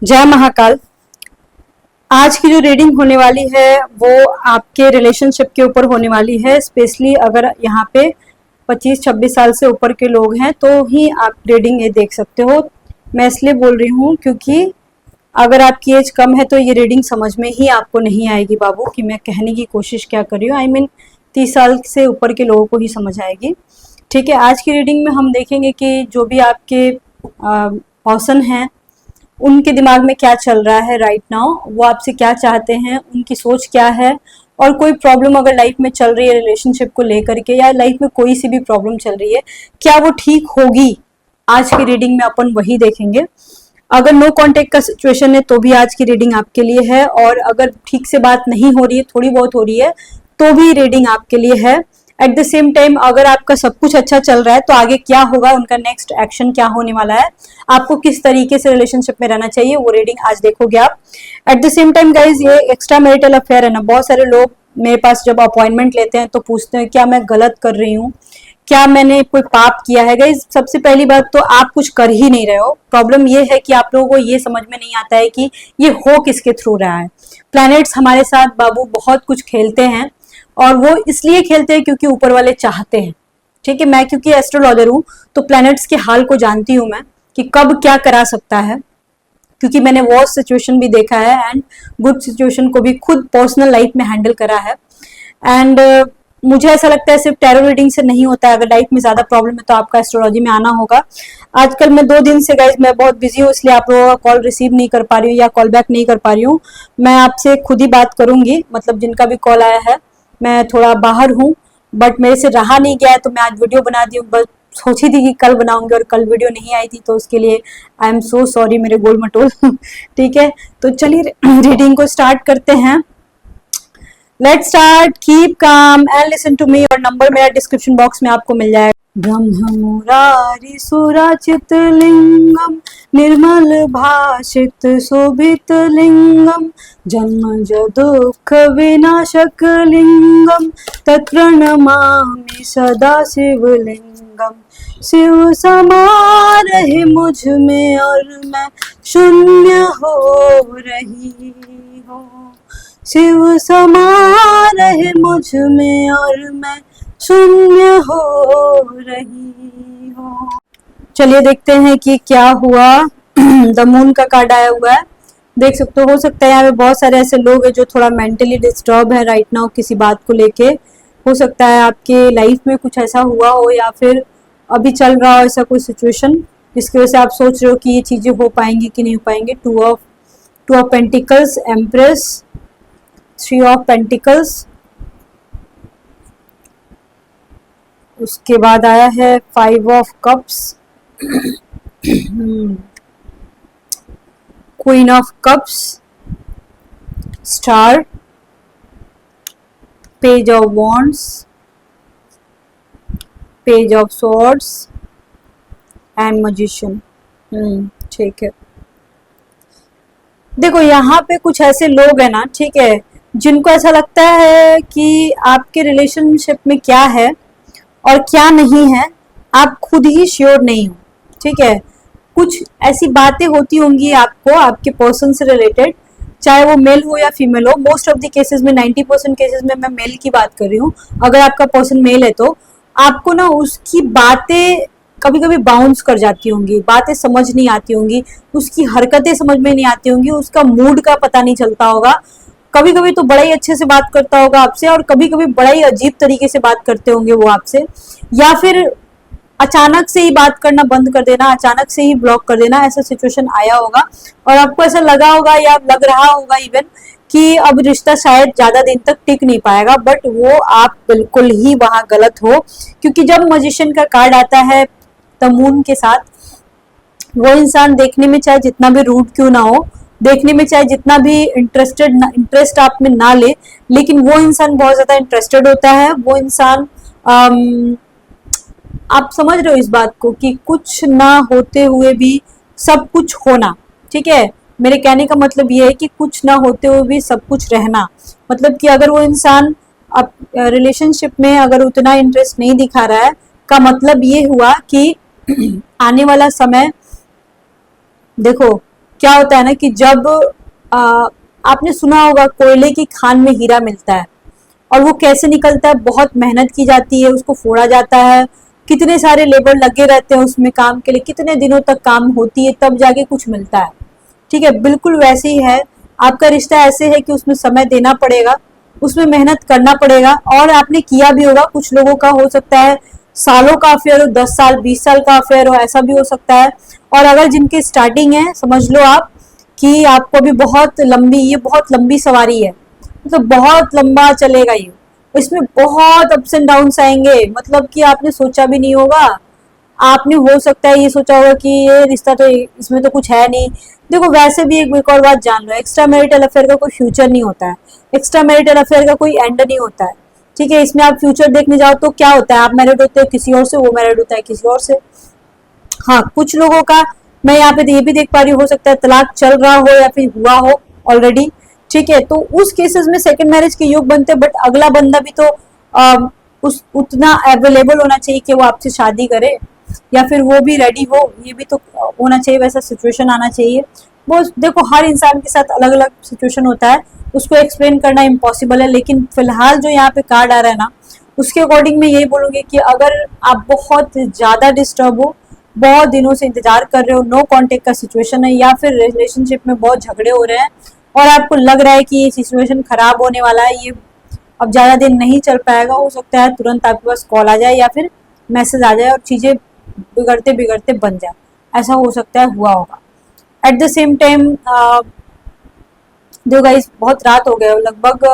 जय महाकाल। आज की जो रीडिंग होने वाली है वो आपके रिलेशनशिप के ऊपर होने वाली है। स्पेशली अगर यहाँ पे 25-26 साल से ऊपर के लोग हैं तो ही आप रीडिंग ये देख सकते हो। मैं इसलिए बोल रही हूँ क्योंकि अगर आपकी एज कम है तो ये रीडिंग समझ में ही आपको नहीं आएगी बाबू, कि मैं कहने की कोशिश क्या कर रही हूँ। आई मीन 30 साल से ऊपर के लोगों को ही समझ आएगी। ठीक है, आज की रीडिंग में हम देखेंगे कि जो भी आपके पर्सन हैं उनके दिमाग में क्या चल रहा है राइट नाउ, वो आपसे क्या चाहते हैं, उनकी सोच क्या है, और कोई प्रॉब्लम अगर लाइफ में चल रही है रिलेशनशिप को लेकर के, या लाइफ में कोई सी भी प्रॉब्लम चल रही है, क्या वो ठीक होगी। आज की रीडिंग में अपन वही देखेंगे। अगर नो कांटेक्ट का सिचुएशन है तो भी आज की रीडिंग आपके लिए है, और अगर ठीक से बात नहीं हो रही है, थोड़ी बहुत हो रही है, तो भी रीडिंग आपके लिए है। एट द सेम टाइम अगर आपका सब कुछ अच्छा चल रहा है तो आगे क्या होगा, उनका नेक्स्ट एक्शन क्या होने वाला है, आपको किस तरीके से रिलेशनशिप में रहना चाहिए, वो रीडिंग आज देखोगे आप। At the same time guys, ये एक्स्ट्रा मैरिटल अफेयर है ना, बहुत सारे लोग मेरे पास जब अपॉइंटमेंट लेते हैं तो पूछते हैं क्या मैं गलत कर रही हूँ, क्या मैंने कोई पाप किया है। गाइज सबसे पहली बात तो आप कुछ कर ही नहीं रहे हो। प्रॉब्लम ये है कि आप लोगों को ये समझ में नहीं आता है कि ये हो किसके थ्रू रहा है। प्लैनेट्स हमारे साथ बाबू बहुत कुछ खेलते हैं, और वो इसलिए खेलते हैं क्योंकि ऊपर वाले चाहते हैं। ठीक है, मैं क्योंकि एस्ट्रोलॉजर हूं तो प्लैनेट्स के हाल को जानती हूं मैं कि कब क्या करा सकता है, क्योंकि मैंने वर्स्ट सिचुएशन भी देखा है एंड गुड सिचुएशन को भी खुद पर्सनल लाइफ में हैंडल करा है। एंड मुझे ऐसा लगता है सिर्फ टैरो रीडिंग से नहीं होता है। अगर लाइफ में ज्यादा प्रॉब्लम है तो आपका एस्ट्रोलॉजी में आना होगा। आजकल मैं 2 दिन से गाइज मैं बहुत बिजी हूँ, इसलिए आप लोगों का कॉल रिसीव नहीं कर पा रही हूँ या कॉल बैक नहीं कर पा रही हूँ। मैं आपसे खुद ही बात करूंगी, मतलब जिनका भी कॉल आया है। मैं थोड़ा बाहर हूँ बट मेरे से रहा नहीं गया है तो मैं आज वीडियो बना दी हूँ। बस सोची थी कि कल बनाऊंगी और कल वीडियो नहीं आई थी, तो उसके लिए आई एम सो सॉरी मेरे गोल मटोल। ठीक है, तो चलिए रीडिंग को स्टार्ट करते हैं। Let's start. Keep calm and listen to me. और नंबर मेरा डिस्क्रिप्शन बॉक्स में आपको मिल जाएगा। ब्रह्म मुरारी सुराचित लिंगम निर्मल भाषित शोभित लिंगम जन्मज दुख विनाशक लिंगम तत्प्रणमामि सदा शिवलिंगम। शिव समा रहे मुझ में और मैं शून्य हो रही हूँ। शिव समा रहे मुझ में और मैं शून्य हो रही हूँ। चलिए देखते हैं कि क्या हुआ। द मून का कार्ड आया हुआ है, देख सकते हो सकता है यहाँ पे बहुत सारे ऐसे लोग हैं जो थोड़ा मेंटली डिस्टर्ब है राइट नाउ किसी बात को लेके। हो सकता है आपके लाइफ में कुछ ऐसा हुआ हो या फिर अभी चल रहा हो ऐसा कोई सिचुएशन जिसकी वजह से आप सोच रहे हो कि ये चीजें हो पाएंगी कि नहीं हो पाएंगे। Two of pentacles, empress, 3 of pentacles, उसके बाद आया है 5 of cups, queen of cups, star, page of wands, page of swords and magician. ठीक है, देखो यहाँ पे कुछ ऐसे लोग हैं ना, ठीक है, जिनको ऐसा लगता है कि आपके रिलेशनशिप में क्या है और क्या नहीं है आप खुद ही श्योर नहीं हो। ठीक है, कुछ ऐसी बातें होती होंगी आपको आपके पर्सन से रिलेटेड, चाहे वो मेल हो या फीमेल हो। मोस्ट ऑफ द केसेस में 90% केसेस में मैं मेल की बात कर रही हूँ। अगर आपका पर्सन मेल है तो आपको ना उसकी बातें कभी कभी बाउंस कर जाती होंगी, बातें समझ नहीं आती होंगी, उसकी हरकतें समझ में नहीं आती होंगी, उसका मूड का पता नहीं चलता होगा। कभी कभी तो बड़ा ही अच्छे से बात करता होगा आपसे और कभी कभी बड़ा ही अजीब तरीके से बात करते होंगे वो आपसे, या फिर अचानक से ही बात करना बंद कर देना, अचानक से ही ब्लॉक कर देना, ऐसा सिचुएशन आया होगा। और आपको ऐसा लगा होगा या लग रहा होगा इवन कि अब रिश्ता शायद ज्यादा दिन तक टिक नहीं पाएगा, बट वो आप बिल्कुल ही वहां गलत हो। क्योंकि जब मैजिशियन का कार्ड आता है द मून के साथ, वो इंसान देखने में चाहे जितना भी रूड क्यों ना हो, देखने में चाहे जितना भी इंटरेस्ट आप में ना ले, लेकिन वो इंसान बहुत ज्यादा इंटरेस्टेड होता है। वो इंसान आप समझ रहे हो इस बात को कि कुछ ना होते हुए भी सब कुछ होना। ठीक है, मेरे कहने का मतलब ये है कि कुछ ना होते हुए भी सब कुछ रहना। मतलब कि अगर वो इंसान अब रिलेशनशिप में अगर उतना इंटरेस्ट नहीं दिखा रहा है, का मतलब ये हुआ कि आने वाला समय देखो क्या होता है ना कि जब आ, आपने सुना होगा कोयले की खान में हीरा मिलता है, और वो कैसे निकलता है, बहुत मेहनत की जाती है, उसको फोड़ा जाता है, कितने सारे लेबर लगे रहते हैं उसमें काम के लिए, कितने दिनों तक काम होती है, तब जाके कुछ मिलता है। ठीक है, बिल्कुल वैसे ही है आपका रिश्ता। ऐसे है कि उसमें समय देना पड़ेगा, उसमें मेहनत करना पड़ेगा, और आपने किया भी होगा। कुछ लोगों का हो सकता है सालों का अफेयर हो, 10 साल 20 साल का अफेयर हो, ऐसा भी हो सकता है। और अगर जिनकी स्टार्टिंग है, समझ लो आप कि आपको भी बहुत लंबी, ये बहुत लंबी सवारी है, मतलब बहुत लंबा चलेगा ये, इसमें बहुत अप्स एंड डाउन्स आएंगे, मतलब कि आपने सोचा भी नहीं होगा। आपने हो सकता है ये सोचा होगा कि ये रिश्ता तो, इसमें तो कुछ है नहीं। देखो वैसे भी एक और बात जान लो, एक्स्ट्रा मैरिटल अफेयर का कोई फ्यूचर नहीं होता है, एक्स्ट्रा मैरिटल अफेयर का कोई एंड नहीं होता है। ठीक है, इसमें आप फ्यूचर देखने जाओ तो क्या होता है, आप मैरिड होते हो किसी और से, वो मैरिड होता है किसी और से। हाँ, कुछ लोगों का मैं यहाँ पे ये भी देख पा रही हूँ, हो सकता है तलाक चल रहा हो या फिर हुआ हो ऑलरेडी। ठीक है, तो उस केसेस में सेकंड मैरिज के योग बनते हैं, बट अगला बंदा भी तो उस उतना अवेलेबल होना चाहिए कि वो आपसे शादी करे, या फिर वो भी रेडी हो, ये भी तो होना चाहिए, वैसा सिचुएशन आना चाहिए। वो देखो हर इंसान के साथ अलग अलग सिचुएशन होता है, उसको एक्सप्लेन करना इम्पॉसिबल है, लेकिन फिलहाल जो यहाँ पे कार्ड आ रहा है ना, उसके अकॉर्डिंग मैं यही बोलूंगी कि अगर आप बहुत ज्यादा डिस्टर्ब हो, बहुत दिनों से इंतजार कर रहे हो, नो कांटेक्ट का सिचुएशन है, या फिर रिलेशनशिप में बहुत झगड़े हो रहे हैं और आपको लग रहा है कि ये सिचुएशन खराब होने वाला है, ये अब ज्यादा दिन नहीं चल पाएगा, हो सकता है तुरंत आपके पास कॉल आ जाए या फिर मैसेज आ जाए और चीजें बिगड़ते बिगड़ते बन जाए, ऐसा हो सकता है हुआ होगा। एट द सेम टाइम देखो गाइस, बहुत रात हो गए, लगभग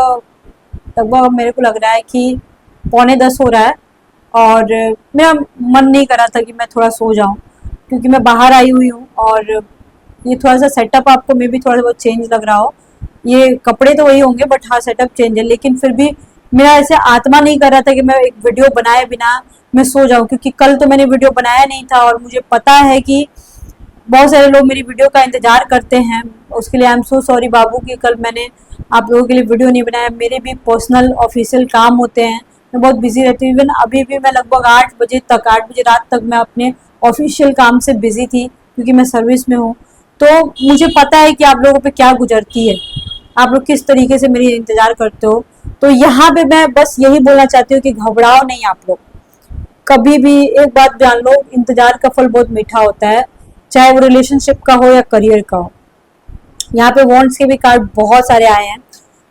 लगभग मेरे को लग रहा है कि 9:45 हो रहा है, और मेरा मन नहीं कर रहा था कि मैं थोड़ा सो जाऊं, क्योंकि मैं बाहर आई हुई हूँ, और ये थोड़ा सा सेटअप आपको मे भी थोड़ा बहुत चेंज लग रहा हो, ये कपड़े तो वही होंगे बट हाँ सेटअप चेंज है, लेकिन फिर भी मेरा ऐसे आत्मा नहीं कर रहा था कि मैं एक वीडियो बनाए बिना मैं सो जाऊं, क्योंकि कल तो मैंने वीडियो बनाया नहीं था, और मुझे पता है कि बहुत सारे लोग मेरी वीडियो का इंतजार करते हैं। उसके लिए आई एम सो सॉरी बाबू कि कल मैंने आप लोगों के लिए वीडियो नहीं बनाया, मेरे भी पर्सनल ऑफिशियल काम होते हैं, मैं बहुत बिजी रहती हूँ। इवन अभी भी मैं लगभग 8 बजे तक, 8 बजे रात तक मैं अपने ऑफिशियल काम से बिजी थी, क्योंकि मैं सर्विस में हूँ। तो मुझे पता है कि आप लोगों पे क्या गुजरती है, आप लोग किस तरीके से मेरी इंतजार करते हो। तो यहाँ पे मैं बस यही बोलना चाहती हूँ कि घबराओ नहीं आप लोग कभी भी। एक बात जान लो, इंतजार का फल बहुत मीठा होता है, चाहे वो रिलेशनशिप का हो या करियर का हो। यहाँ पे वॉन्ट्स के भी कार्ड बहुत सारे आए हैं।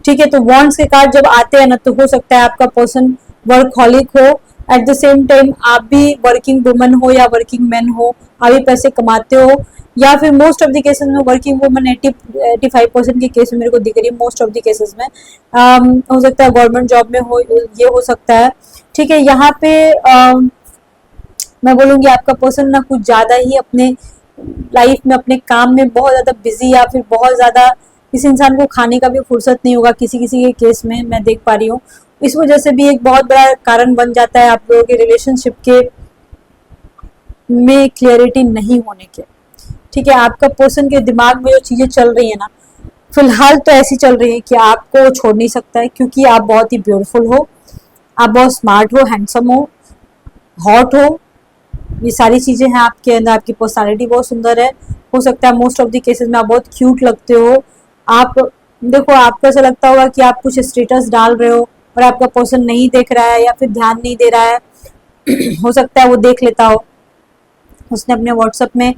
ठीक है, तो वॉन्ट्स के कार्ड जब आते हैं ना, तो हो सकता है आपका पर्सन वर्कहॉलिक हो, एट द सेम टाइम आप भी वर्किंग वुमन हो या वर्किंग मैन हो, आप भी पैसे कमाते हो, या फिर मोस्ट ऑफ द केसेस में वर्किंग वुमन 85% के केस में मेरे को दिख रही है, मोस्ट ऑफ द केसेस में हो सकता है गवर्नमेंट जॉब में हो, ये हो सकता है। ठीक है, यहाँ पे मैं बोलूंगी आपका पर्सन ना कुछ ज्यादा ही अपने लाइफ में, अपने काम में बहुत ज्यादा बिजी, या फिर बहुत ज्यादा इस इंसान को खाने का भी फुर्सत नहीं होगा, किसी किसी के केस में मैं देख पा रही हूँ। इस वजह से भी एक बहुत बड़ा कारण बन जाता है आप लोगों के रिलेशनशिप के में क्लियरिटी नहीं होने के। ठीक है, आपका पर्सन के दिमाग में जो चीजें चल रही है ना, फिलहाल तो ऐसी चल रही है कि आपको छोड़ नहीं सकता है, क्योंकि आप बहुत ही ब्यूटीफुल हो, आप बहुत स्मार्ट हो, हैंडसम हो, हॉट हो, ये सारी चीजें हैं आपके अंदर, आपकी पर्सनालिटी बहुत सुंदर है। हो सकता है मोस्ट ऑफ द केसेस में आप बहुत क्यूट लगते हो। आप देखो, आपको ऐसा लगता होगा कि आप कुछ स्टेटस डाल रहे हो और आपका पर्सन नहीं देख रहा है या फिर ध्यान नहीं दे रहा है हो सकता है वो देख लेता हो, उसने अपने व्हाट्सएप में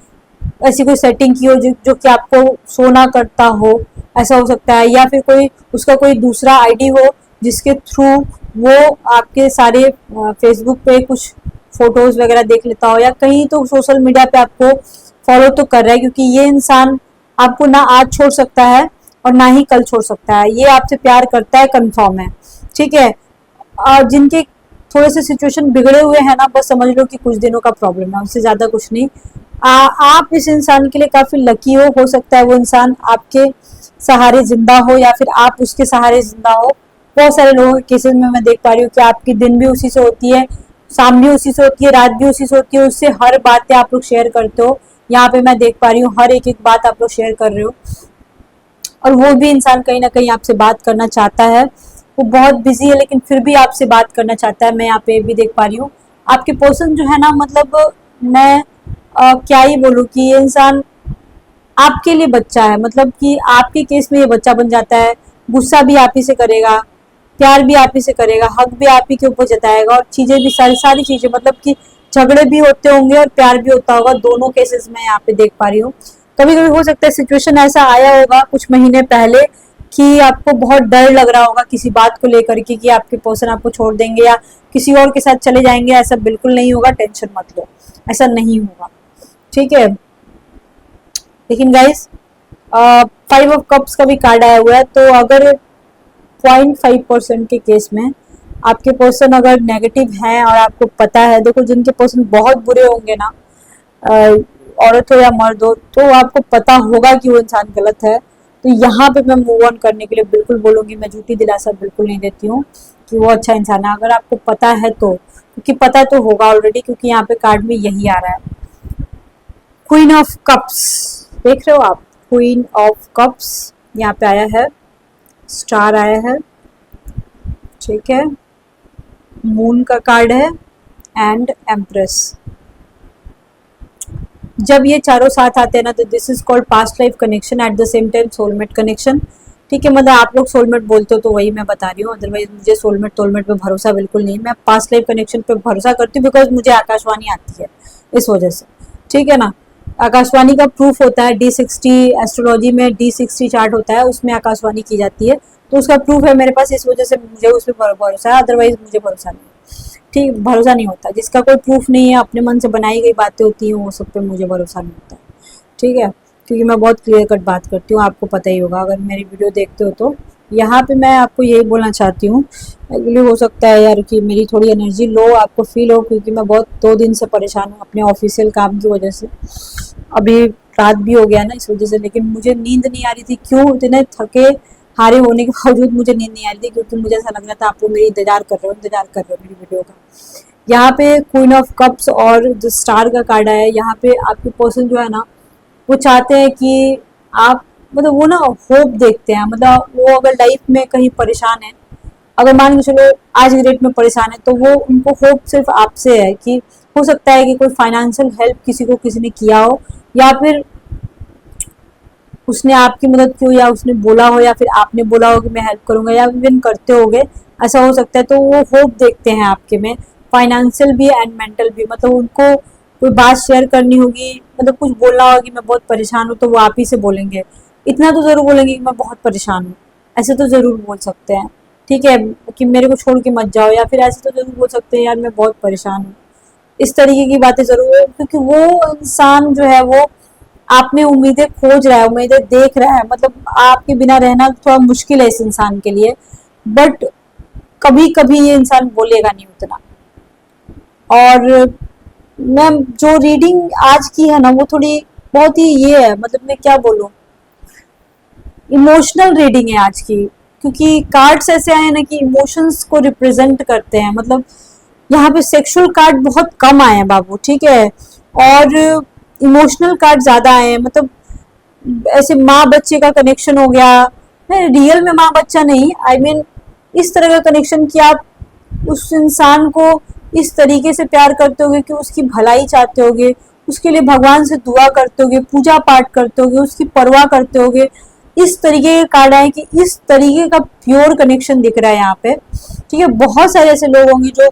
ऐसी कोई सेटिंग की हो जो कि आपको शो ना करता हो, ऐसा हो सकता है। या फिर कोई उसका कोई दूसरा आईडी हो जिसके थ्रू वो आपके सारे फेसबुक पे कुछ फोटोज वगैरह देख लेता हो, या कहीं तो सोशल मीडिया पे आपको फॉलो तो कर रहा है, क्योंकि ये इंसान आपको ना आज छोड़ सकता है और ना ही कल छोड़ सकता है, ये आपसे प्यार करता है, कंफर्म है। ठीक है, जिनके थोड़े से सिचुएशन बिगड़े हुए हैं ना, बस समझ लो कि कुछ दिनों का प्रॉब्लम है, उससे ज्यादा कुछ नहीं। आप इस इंसान के लिए काफी लकी हो सकता है वो इंसान आपके सहारे जिंदा हो या फिर आप उसके सहारे जिंदा हो। बहुत सारे लोगों के केसेस में मैं देख पा रही हूँ कि आपकी दिन भी उसी से होती है, शाम भी उसी से होती है, रात भी उसी से होती है, उससे हर बातें आप लोग शेयर करते हो। यहाँ पे मैं देख पा रही हूँ हर एक एक बात आप लोग शेयर कर रहे हो, और वो भी इंसान कहीं ना कहीं आपसे बात करना चाहता है। वो बहुत बिजी है लेकिन फिर भी आपसे बात करना चाहता है, मैं यहाँ पे भी देख पा रही हूँ। आपके पर्सन जो है ना, मतलब मैं क्या ही बोलूँ कि ये इंसान आपके लिए बच्चा है, मतलब कि आपके केस में ये बच्चा बन जाता है। गुस्सा भी आप ही से करेगा, प्यार भी आप ही से करेगा, हक भी आप ही के ऊपर जताएगा, और चीजें भी सारी सारी चीजें, मतलब कि झगड़े भी होते होंगे और प्यार भी होता होगा, दोनों केसेस में यहाँ पे देख पा रही हूँ। कभी कभी हो सकता है सिचुएशन ऐसा आया होगा कुछ महीने पहले कि आपको बहुत डर लग रहा होगा किसी बात को लेकर के कि आपके पर्सन आपको छोड़ देंगे या किसी और के साथ चले जाएंगे। ऐसा बिल्कुल नहीं होगा, टेंशन मत लो, ऐसा नहीं होगा, ठीक है। लेकिन गाइस 5 ऑफ कप्स का भी कार्ड आया हुआ है, तो अगर 0.5% के केस में आपके पर्सन अगर नेगेटिव हैं और आपको पता है, देखो जिनके पर्सन बहुत बुरे होंगे ना, औरत हो या मर्द हो, तो आपको पता होगा कि वो इंसान गलत है, तो यहाँ पे मैं मूव ऑन करने के लिए बिल्कुल बोलूंगी, मैं झूठी दिलासा बिल्कुल नहीं देती हूँ कि वो अच्छा इंसान है, अगर आपको पता है तो, क्योंकि पता तो होगा ऑलरेडी, क्योंकि यहाँ पे कार्ड में यही आ रहा है। क्वीन ऑफ कप्स देख रहे हो आप, क्वीन ऑफ कप्स यहाँ पे आया है, स्टार आया है, ठीक है, मून का कार्ड है एंड एम्प्रेस। जब ये चारों साथ आते हैं ना, तो this is called past life connection, at the same time soulmate connection, ठीक है। मतलब आप लोग सोलमेट बोलते हो तो वही मैं बता रही हूँ, अदरवाइज मुझे सोलमेट तोलमेट पे भरोसा बिल्कुल नहीं, मैं पास्ट लाइफ कनेक्शन पे भरोसा करती हूँ, बिकॉज मुझे आकाशवाणी आती है इस वजह से, ठीक है ना। आकाशवाणी का प्रूफ होता है D60, एस्ट्रोलॉजी में D60 चार्ट होता है, उसमें आकाशवाणी की जाती है, तो उसका प्रूफ है मेरे पास, इस वजह से मुझे उस पर भरोसा है, अदरवाइज मुझे भरोसा नहीं, ठीक, भरोसा नहीं होता। जिसका कोई प्रूफ नहीं है, अपने मन से बनाई गई बातें होती हैं, वो सब पे मुझे भरोसा नहीं होता, ठीक है, क्योंकि मैं बहुत क्लियर कट बात करती हूँ, आपको पता ही होगा अगर मेरी वीडियो देखते हो तो। यहाँ पे मैं आपको यही बोलना चाहती हूँ, एक्चुअली हो सकता है यार कि मेरी थोड़ी एनर्जी लो आपको फील हो, क्योंकि मैं बहुत 2 दिन से परेशान हूँ अपने ऑफिशियल काम की वजह से, अभी रात भी हो गया ना इस वजह से, लेकिन मुझे नींद नहीं आ रही थी, क्यों, इतने थके हारे होने के बावजूद मुझे नींद नहीं आ रही थी, क्योंकि मुझे ऐसा लग रहा था आप लोग मेरी इंतजार कर रहे हो मेरी वीडियो का। यहाँ पे क्वीन ऑफ कप्स और जो स्टार का कार्ड आया है, यहाँ पे आपके पर्सन जो है ना, वो चाहते हैं कि आप, मतलब वो ना होप देखते हैं, मतलब वो अगर लाइफ में कहीं परेशान है, अगर मान के चलो आज की डेट में परेशान है, तो वो उनको होप सिर्फ आपसे है कि हो सकता है कि कोई फाइनेंशियल हेल्प किसी को किसी ने किया हो, या फिर उसने आपकी मदद की हो, या उसने बोला हो, या फिर आपने बोला हो कि मैं हेल्प करूंगा, या इवन करते होगे, ऐसा हो सकता है। तो वो होप देखते हैं आपके में, फाइनेंशियल भी एंड मेंटल भी, मतलब उनको कोई बात शेयर करनी होगी, मतलब कुछ बोलना होगा कि मैं बहुत परेशान हूँ, तो वो आप ही से बोलेंगे, इतना तो जरूर बोलेंगे कि मैं बहुत परेशान हूँ, ऐसे तो जरूर बोल सकते हैं, ठीक है, कि मेरे को छोड़ के मत जाओ, या फिर ऐसे तो जरूर बोल सकते हैं यार मैं बहुत परेशान हूँ, इस तरीके की बातें जरूर है, क्योंकि वो इंसान जो है वो आप में उम्मीदें खोज रहा है, उम्मीदें देख रहा है, मतलब आपके बिना रहना थोड़ा मुश्किल है इस इंसान के लिए, बट कभी कभी ये इंसान बोलेगा नहीं उतना। और मैं जो रीडिंग आज की है ना, वो थोड़ी बहुत ही ये है, मतलब मैं क्या बोलूं, इमोशनल रीडिंग है आज की, क्योंकि कार्ड्स ऐसे आए हैं ना कि इमोशंस को रिप्रेजेंट करते हैं, मतलब यहाँ पे सेक्सुअल कार्ड बहुत कम आए हैं बाबू, ठीक है, और इमोशनल कार्ड ज्यादा आए हैं, मतलब ऐसे माँ बच्चे का कनेक्शन हो गया, रियल में माँ बच्चा नहीं, आई मीन इस तरह का कनेक्शन कि आप उस इंसान को इस तरीके से प्यार करते होगे कि उसकी भलाई चाहते होगे, उसके लिए भगवान से दुआ करते होगे, पूजा पाठ करते होगे, उसकी परवाह करते होगे, इस तरीके के कार्ड आए कि इस तरीके का प्योर कनेक्शन दिख रहा है यहाँ पे, ठीक है। बहुत सारे ऐसे लोग होंगे जो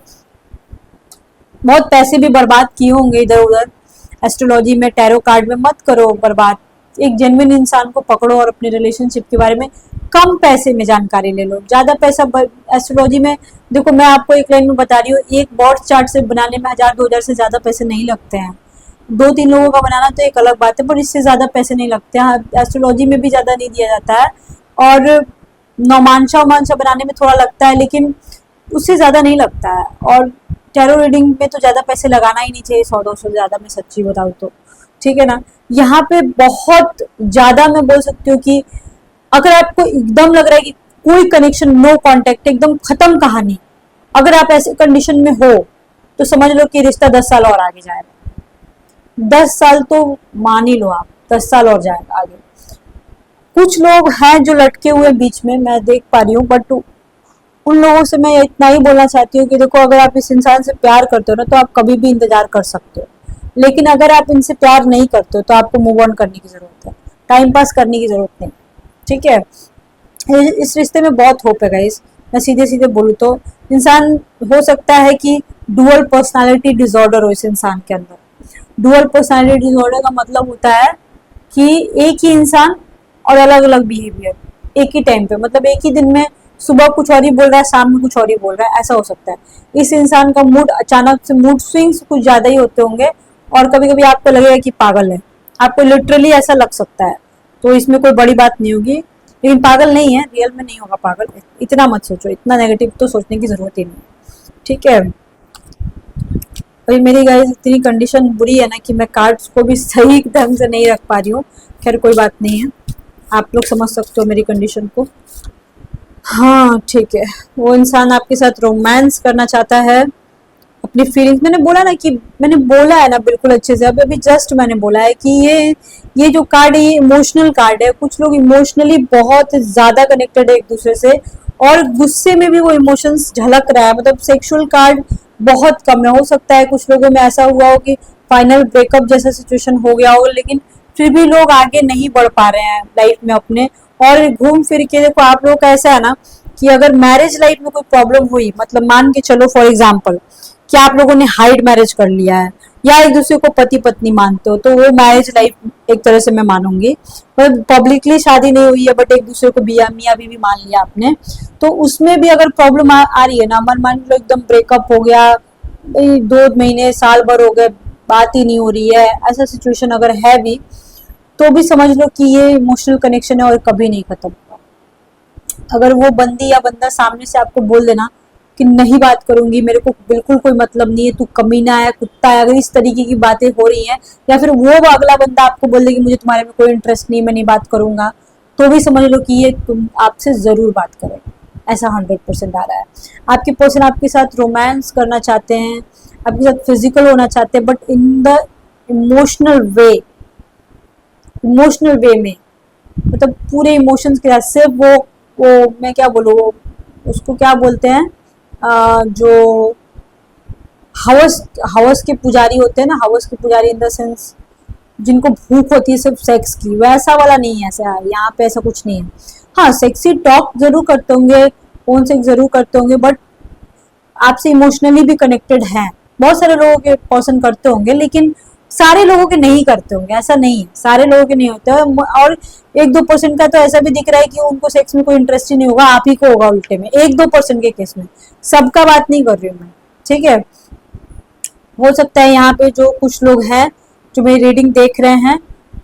बहुत पैसे भी बर्बाद किए होंगे इधर उधर, एस्ट्रोलॉजी में टैरो कार्ड में मत करो बर्बाद, एक जेन्युइन इंसान को पकड़ो और अपने रिलेशनशिप के बारे में कम पैसे में जानकारी ले लो, ज्यादा पैसा एस्ट्रोलॉजी में, देखो मैं आपको एक लाइन में बता रही हूँ, एक बॉर्ड चार्ट से बनाने में 1000-2000 से ज्यादा पैसे नहीं लगते हैं, 2-3 लोगों का बनाना तो एक अलग बात है, पर इससे ज्यादा पैसे नहीं लगते हैं, एस्ट्रोलॉजी में भी ज्यादा नहीं दिया जाता है, और नौमांशा उमांशा बनाने में थोड़ा लगता है, लेकिन उससे ज्यादा नहीं लगता है, और टैरो रीडिंग में तो ज्यादा पैसे लगाना ही नहीं चाहिए, 100-200 ज्यादा, मैं सच्ची बताऊँ तो, ठीक है ना। यहाँ पे बहुत ज्यादा मैं बोल सकती हूँ कि अगर आपको एकदम लग रहा है कि कोई कनेक्शन, नो कांटेक्ट, एकदम खत्म कहानी, अगर आप ऐसे कंडीशन में हो तो समझ लो कि रिश्ता 10 साल और आगे जाएगा, 10 साल तो मान ही लो आप, 10 साल और जाएगा आगे। कुछ लोग हैं जो लटके हुए बीच में, मैं देख पा रही हूँ, बट उन लोगों से मैं इतना ही बोलना चाहती हूँ कि देखो अगर आप इस इंसान से प्यार करते हो ना, तो आप कभी भी इंतजार कर सकते हो, लेकिन अगर आप इनसे प्यार नहीं करते हो तो आपको मूव ऑन करने की जरूरत है, टाइम पास करने की जरूरत नहीं, ठीक है। इस रिश्ते में बहुत होप है गाइस, मैं सीधे सीधे बोलूँ तो। इंसान हो सकता है कि डुअल पर्सनालिटी डिसऑर्डर हो इस इंसान के अंदर। डुअल पर्सनालिटी डिसऑर्डर का मतलब होता है कि एक ही इंसान और अलग अलग बिहेवियर एक ही टाइम पे, मतलब एक ही दिन में सुबह कुछ और ही बोल रहा है, शाम में कुछ और ही बोल रहा है, ऐसा हो सकता है। इस इंसान का मूड अचानक से, मूड स्विंग्स कुछ ज्यादा ही होते होंगे, और कभी कभी आपको लगेगा कि पागल है, आपको लिटरली ऐसा लग सकता है। तो इसमें कोई बड़ी बात नहीं होगी, लेकिन पागल नहीं है, रियल में नहीं होगा पागल, इतना मत सोचो, इतना नेगेटिव तो सोचने की जरूरत ही नहीं, ठीक है। अभी मेरी गाइस इतनी कंडीशन बुरी है ना कि मैं कार्ड्स को भी सही ढंग से नहीं रख पा रही हूँ। खैर कोई बात नहीं है, आप लोग समझ सकते हो मेरी कंडीशन को। हाँ ठीक है, वो इंसान आपके साथ रोमांस करना चाहता है, अपनी फीलिंग्स, मैंने बोला ना कि मैंने बोला है ना बिल्कुल अच्छे से, अभी अभी जस्ट मैंने बोला है कि ये जो कार्ड है ये इमोशनल कार्ड है। कुछ लोग इमोशनली बहुत ज्यादा कनेक्टेड है एक दूसरे से, और गुस्से में भी वो इमोशंस झलक रहा है, मतलब सेक्सुअल कार्ड बहुत कम है। हो सकता है कुछ लोगों में ऐसा हुआ हो कि फाइनल ब्रेकअप जैसा सिचुएशन हो गया हो, लेकिन फिर भी लोग आगे नहीं बढ़ पा रहे हैं लाइफ में अपने। और घूम फिर के देखो, आप लोग का ऐसा है ना कि अगर मैरिज लाइफ में कोई प्रॉब्लम हुई, मतलब मान के चलो फॉर एग्जाम्पल कि आप लोगों ने हाइड मैरिज कर लिया है, या एक दूसरे को पति पत्नी मानते हो, तो वो मैरिज लाइफ एक तरह से मैं मानूंगी। पर पब्लिकली शादी नहीं हुई है, बट एक दूसरे को मियाँ बीवी मान लिया आपने, तो उसमें भी अगर प्रॉब्लम आ रही है ना, मान लो एकदम ब्रेकअप हो गया, 2 महीने साल भर हो गए, बात ही नहीं हो रही है, ऐसा सिचुएशन अगर है भी, तो भी समझ लो कि ये इमोशनल कनेक्शन है और कभी नहीं खत्म होगा। अगर वो बंदी या बंदा सामने से आपको बोल देना कि नहीं बात करूंगी, मेरे को बिल्कुल कोई मतलब नहीं है, तू कमीना है, कुत्ता है, अगर इस तरीके की बातें हो रही हैं, या फिर वो अगला बंदा आपको बोल दे कि मुझे तुम्हारे में कोई इंटरेस्ट नहीं, मैं नहीं बात करूंगा, तो भी समझ लो कि ये तुम आपसे जरूर बात करेगा, ऐसा 100% आ रहा है। आपके पर्सन आपके साथ रोमांस करना चाहते हैं, आपके साथ फिजिकल होना चाहते हैं, but in the emotional way, emotional way में, मतलब पूरे इमोशंस के साथ। सिर्फ वो मैं क्या बोलूँ, उसको क्या बोलते हैं, जो हवस हवस के पुजारी होते हैं ना, हवस के पुजारी इन द सेंस जिनको भूख होती है सिर्फ सेक्स की, वैसा वाला नहीं है। ऐसा यहाँ पे ऐसा कुछ नहीं है। हाँ, सेक्सी टॉक जरूर करते होंगे, फोन सेक्स जरूर करते होंगे, बट आपसे इमोशनली भी कनेक्टेड हैं। बहुत सारे लोगों के पर्सन करते होंगे, लेकिन सारे लोगों के नहीं करते होंगे, ऐसा नहीं है, सारे लोगों के नहीं होते। और 1-2% का तो ऐसा भी दिख रहा है कि उनको सेक्स में कोई इंटरेस्ट ही नहीं होगा, आप ही को होगा उल्टे में, 1-2% के केस में, सबका बात नहीं कर रही हूँ मैं, ठीक है। हो सकता है यहाँ पे जो कुछ लोग हैं जो मेरी रीडिंग देख रहे हैं,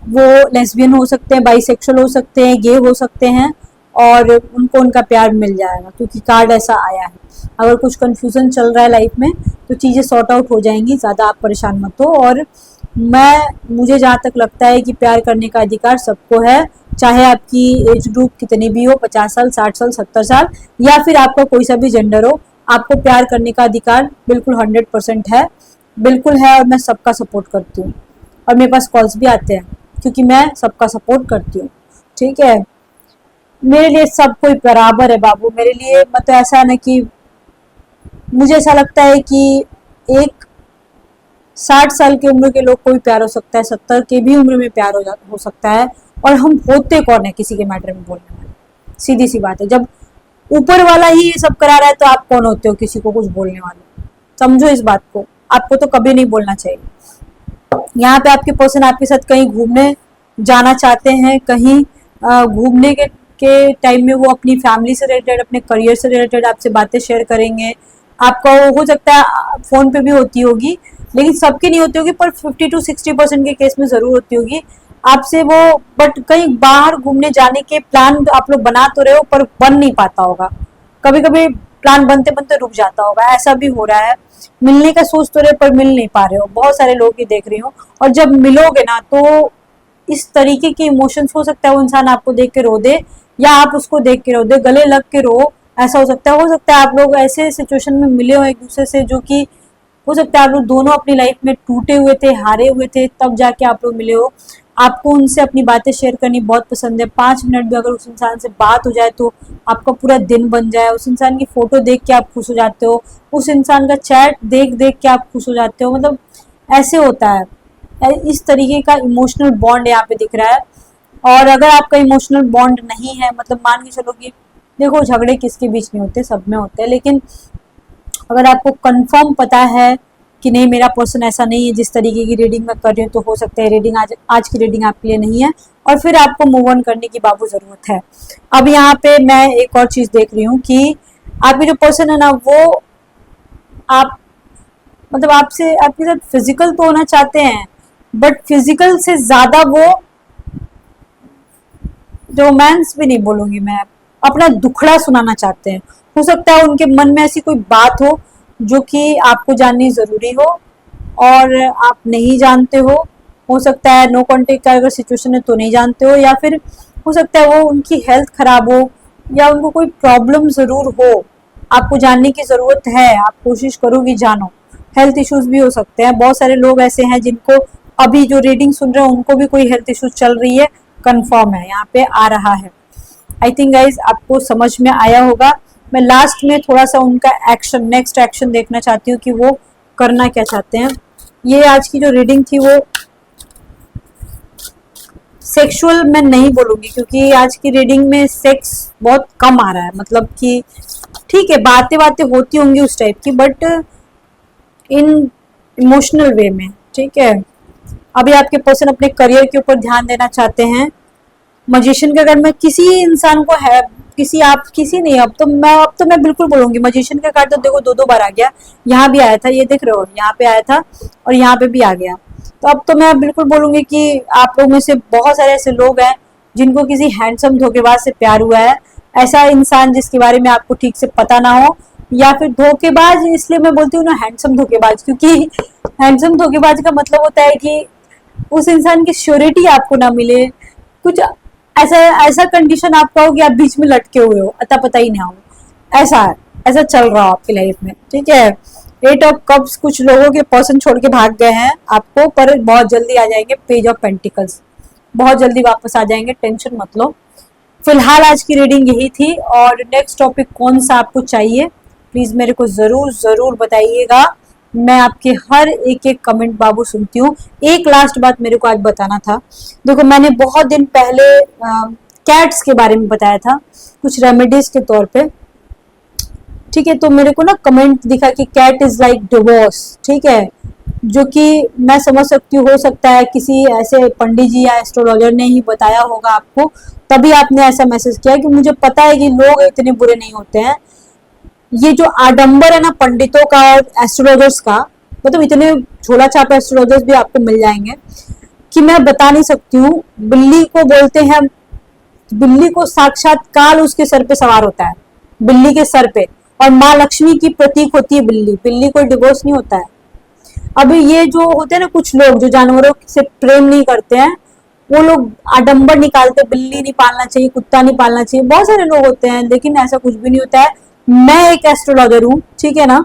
वो लेस्बियन हो सकते हैं, बाइसेक्सुअल हो सकते हैं, गे हो सकते हैं, और उनको उनका प्यार मिल जाएगा, क्योंकि कार्ड ऐसा आया है। अगर कुछ कंफ्यूजन चल रहा है लाइफ में, तो चीज़ें सॉर्ट आउट हो जाएंगी, ज़्यादा आप परेशान मत हो। और मुझे जहाँ तक लगता है कि प्यार करने का अधिकार सबको है, चाहे आपकी एज ग्रुप कितनी भी हो, 50 साल, 60 साल, 70 साल, या फिर आपका कोई सा भी जेंडर हो, आपको प्यार करने का अधिकार बिल्कुल 100% है, बिल्कुल है। और मैं सबका सपोर्ट करती हूँ, और मेरे पास कॉल्स भी आते हैं, क्योंकि मैं सबका सपोर्ट करती हूँ, ठीक है। मेरे लिए सब कोई बराबर है बाबू, मेरे लिए मतलब ऐसा है ना कि मुझे ऐसा लगता है कि एक 60 साल की उम्र के लोग को भी प्यार हो सकता है, 70 के भी उम्र में प्यार हो सकता है, और हम होते कौन है किसी के मैटर में बोलने वाले, सीधी सी बात है। जब ऊपर वाला ही ये सब करा रहा है, तो आप कौन होते हो किसी को कुछ बोलने वाले? समझो इस बात को, आपको तो कभी नहीं बोलना चाहिए। यहाँ पे आपके पर्सन आपके साथ कहीं घूमने जाना चाहते हैं, कहीं घूमने के टाइम में वो अपनी फैमिली से रिलेटेड, अपने करियर से रिलेटेड आपसे बातें शेयर करेंगे। आपका हो सकता है फोन पे भी होती होगी, लेकिन सबकी नहीं होती होगी, पर 50-60% के केस में जरूर होती होगी आपसे वो। बट कहीं बाहर घूमने जाने के प्लान आप लोग बना तो रहे हो, पर बन नहीं पाता होगा, कभी कभी प्लान बनते बनते रुक जाता होगा, ऐसा भी हो रहा है। मिलने का सोच तो रहे, पर मिल नहीं पा रहे हो, बहुत सारे लोग ही देख रही हो। और जब मिलोगे ना, तो इस तरीके के इमोशंस, हो सकता है वो इंसान आपको देख के रो दे, या आप उसको देख के रो दे, गले लग के रो, ऐसा हो सकता है। हो सकता है आप लोग ऐसे सिचुएशन में मिले हो एक दूसरे से, जो कि हो सकता है आप लोग दोनों अपनी लाइफ में टूटे हुए थे, हारे हुए थे, तब जाके आप लोग मिले हो। आपको उनसे अपनी बातें शेयर करनी बहुत पसंद है, 5 मिनट भी अगर उस इंसान से बात हो जाए तो आपका पूरा दिन बन जाए। उस इंसान की फोटो देख के आप खुश हो जाते हो, उस इंसान का चैट देख देख के आप खुश हो जाते हो, मतलब ऐसे होता है। इस तरीके का इमोशनल बॉन्ड यहाँ पे दिख रहा है। और अगर आपका इमोशनल बॉन्ड नहीं है, मतलब मान के चलो कि देखो झगड़े किसके बीच नहीं होते, सब में होते हैं, लेकिन अगर आपको कंफर्म पता है कि नहीं मेरा पर्सन ऐसा नहीं है जिस तरीके की रीडिंग मैं कर रही हूँ, तो हो सकता है रीडिंग आज की रीडिंग आपके लिए नहीं है और फिर आपको मूव ऑन करने की बाबू जरूरत है। अब यहाँ पे मैं एक और चीज देख रही हूँ कि आपके जो पर्सन है ना, वो आप मतलब आपसे आपके साथ फिजिकल तो होना चाहते हैं, बट फिजिकल से ज्यादा वो रोमांस भी नहीं बोलूंगी मैं, अपना दुखड़ा सुनाना चाहते हैं। हो सकता है उनके मन में ऐसी कोई बात हो जो कि आपको जाननी जरूरी हो और आप नहीं जानते हो सकता है नो कांटेक्ट का अगर सिचुएशन है तो नहीं जानते हो, या फिर हो सकता है वो उनकी हेल्थ खराब हो या उनको कोई प्रॉब्लम जरूर हो, आपको जानने की जरूरत है, आप कोशिश करोगी जानो। हेल्थ इश्यूज भी हो सकते हैं, बहुत सारे लोग ऐसे हैं जिनको अभी जो रीडिंग सुन रहे हैं उनको भी कोई हेल्थ इश्यूज चल रही है, कंफर्म है, यहाँ पे आ रहा है। आई थिंक गाइज आपको समझ में आया होगा। मैं लास्ट में थोड़ा सा उनका एक्शन, नेक्स्ट एक्शन देखना चाहती हूँ कि वो करना क्या चाहते हैं। ये आज की जो रीडिंग थी वो सेक्सुअल मैं नहीं बोलूंगी, क्योंकि आज की रीडिंग में सेक्स बहुत कम आ रहा है, मतलब कि ठीक है बातें बातें होती होंगी उस टाइप की, बट इन इमोशनल वे में, ठीक है। अभी आपके पर्सन अपने करियर के ऊपर ध्यान देना चाहते हैं। मजिशियन का कार्ड मैं किसी इंसान को है, किसी नहीं, अब तो मैं बिल्कुल बोलूंगी मजिशियन का कार्ड तो देखो दो बार आ गया, यहाँ भी आया था, ये देख रहे हो, यहाँ पे आया था और यहाँ पे भी आ गया। तो अब तो मैं बिल्कुल बोलूंगी कि आप लोग में से बहुत सारे ऐसे लोग हैं जिनको किसी हैंडसम धोखेबाज से प्यार हुआ है, ऐसा इंसान जिसके बारे में आपको ठीक से पता ना हो, या फिर धोखेबाज, इसलिए मैं बोलती हूँ ना हैंडसम धोखेबाज, क्योंकि हैंडसम धोखेबाज का मतलब होता है कि उस इंसान की श्योरिटी आपको ना मिले, कुछ ऐसा ऐसा कंडीशन आपका हो कि आप बीच में लटके हुए हो, अता पता ही ना हो, ऐसा ऐसा चल रहा हो आपकी लाइफ में, ठीक है। 8 ऑफ कप्स, कुछ लोगों के पर्सन छोड़ के भाग गए हैं आपको, पर बहुत जल्दी आ जाएंगे। पेज ऑफ पेंटिकल्स, बहुत जल्दी वापस आ जाएंगे, टेंशन मत लो। फिलहाल आज की रीडिंग यही थी, और नेक्स्ट टॉपिक कौन सा आपको चाहिए प्लीज मेरे को जरूर जरूर बताइएगा। मैं आपके हर एक कमेंट बाबू सुनती हूँ। एक लास्ट बात मेरे को आज बताना था, देखो मैंने बहुत दिन पहले कैट्स के बारे में बताया था कुछ रेमेडीज के तौर पे, ठीक है। तो मेरे को ना कमेंट दिखा कि कैट इज लाइक डिवोर्स, ठीक है, जो कि मैं समझ सकती हूँ, हो सकता है किसी ऐसे पंडित जी या एस्ट्रोलॉजर ने ही बताया होगा आपको, तभी आपने ऐसा मैसेज किया, कि मुझे पता है कि लोग इतने बुरे नहीं होते हैं। ये जो आडंबर है ना पंडितों का और एस्ट्रोलॉजर्स का, मतलब इतने झोला छाप एस्ट्रोलॉजर्स भी आपको मिल जाएंगे कि मैं बता नहीं सकती हूँ। बिल्ली को बोलते हैं, बिल्ली को साक्षात काल उसके सर पे सवार होता है, बिल्ली के सर पे, और माँ लक्ष्मी की प्रतीक होती है बिल्ली, बिल्ली कोई डिवोर्स नहीं होता है। अभी ये जो होते हैं ना कुछ लोग जो जानवरों से प्रेम नहीं करते हैं, वो लोग आडंबर निकालते, बिल्ली नहीं पालना चाहिए, कुत्ता नहीं पालना चाहिए, बहुत सारे लोग होते हैं, लेकिन ऐसा कुछ भी नहीं होता है। मैं एक एस्ट्रोलॉजर हूँ, ठीक है ना,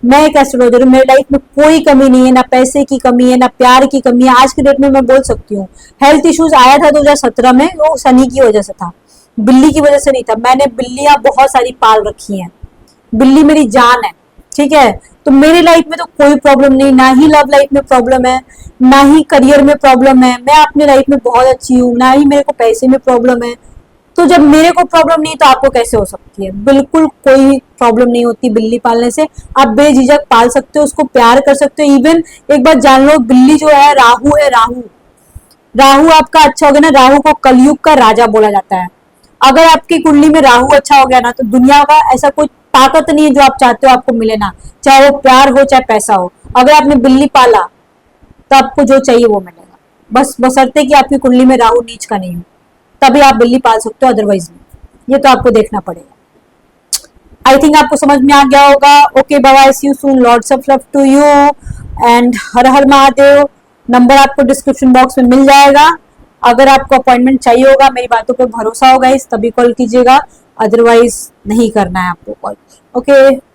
मैं एक एस्ट्रोलॉजर हूँ, मेरी लाइफ में कोई कमी नहीं है, ना पैसे की कमी है, ना प्यार की कमी है। आज के डेट में मैं बोल सकती हूँ हेल्थ इश्यूज आया था 2017 में, वो शनि की वजह से था, बिल्ली की वजह से नहीं था। मैंने बिल्लियां बहुत सारी पाल रखी हैं, बिल्ली मेरी जान है, ठीक है। तो मेरी लाइफ में तो कोई प्रॉब्लम नहीं, ना ही लव लाइफ में प्रॉब्लम है, ना ही करियर में प्रॉब्लम है, मैं अपनी लाइफ में बहुत अच्छी हूँ, ना ही मेरे को पैसे में प्रॉब्लम है। तो जब मेरे को प्रॉब्लम नहीं तो आपको कैसे हो सकती है? बिल्कुल कोई प्रॉब्लम नहीं होती बिल्ली पालने से, आप बेझिझक पाल सकते हो, उसको प्यार कर सकते हो। इवन एक बात जान लो, बिल्ली जो है राहु है, राहु राहु आपका अच्छा हो गया ना, राहु को कलयुग का राजा बोला जाता है। अगर आपकी कुंडली में राहु अच्छा हो गया ना, तो दुनिया का ऐसा कोई ताकत नहीं है जो आप चाहते हो आपको मिले ना, चाहे वो प्यार हो चाहे पैसा हो। अगर आपने बिल्ली पाला तो आपको जो चाहिए वो मिलेगा, बस बशर्ते कि आपकी कुंडली में राहु नीच का नहीं हो, तभी आप बिल्ली पाल सकते हो, अदरवाइज नहीं। ये तो आपको देखना पड़ेगा। आई थिंक आपको समझ में आ गया होगा। Okay bye, see you soon, lots of love to you and हर हर महादेव। नंबर आपको डिस्क्रिप्शन बॉक्स में मिल जाएगा। अगर आपको अपॉइंटमेंट चाहिए होगा, मेरी बातों पे भरोसा होगा इस, तभी कॉल कीजिएगा, अदरवाइज नहीं करना है आपको कॉल। ओके।